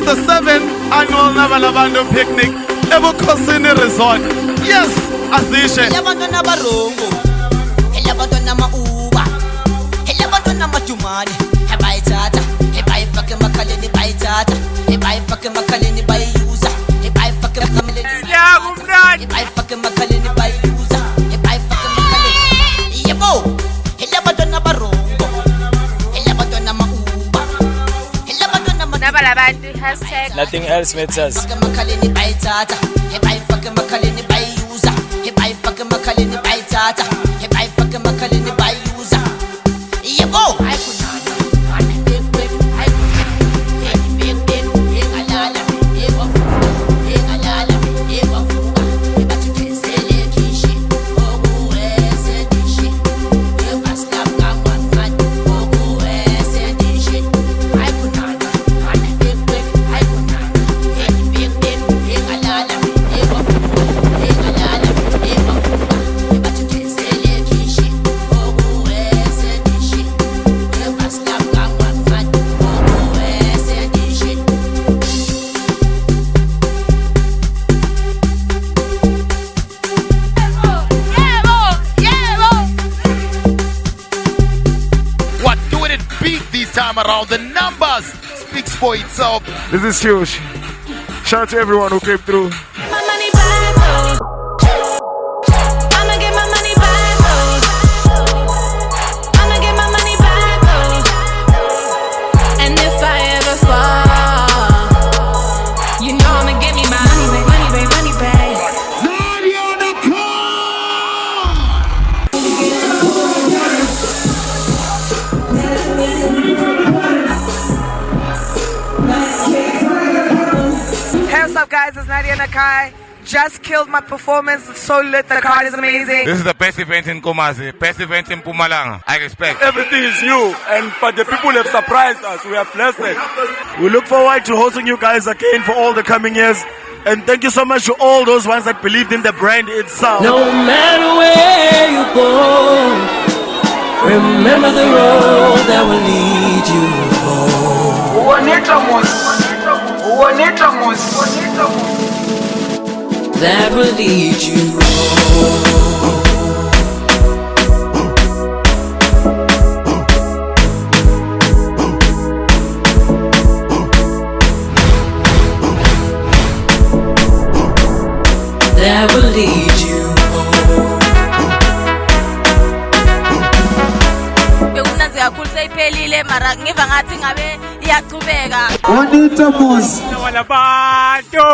the 7th annual Nabalabando picnic ebukhosini resort. Yes, Azishe. Elabantwana barongo, elabantwana mauba, elabantwana majumane. Hebayithatha, hebayifake emakhaleni bayithatha, hebayifake emakhaleni bayuza, hebayifake emakhaleni. Yeah, kumnandi. Hebayifake emakhaleni bayuza, hebayifake emakhaleni. Yebo, elabantwana barongo, elabantwana mauba, elabantwana Nabalabando hashtag. Nothing else matters. emakhaleni bayithatha, hebayifake emakhaleni bayuza, hebayifake emakhaleni bayithatha, hebayifake emakhaleni bayuza. Yebo, time around. The numbers speaks for itself. This is huge. Shout out to everyone who came through. My money back, though. I'ma get my money back, though. I'ma get my money back, though. And if I ever fall, you know I'ma get me my money back, money back, money back. What's up, guys? It's Nadia Nakai. Just killed my performance. It's so lit. The card is amazing. This is the best event in Kumasi, best event in Mpumalanga. I respect. Everything is new, but the people have surprised us. We are blessed. We look forward to hosting you guys again for all the coming years. And thank you so much to all those ones that believed in the brand itself. No matter where you go, remember the road that will lead you home. That will lead you home. That will lead you home. Bekunanzi kakhulu seyiphelile mara ngiva ngathi ngabe iyachubeka. Bonita Mos. Nabalabando.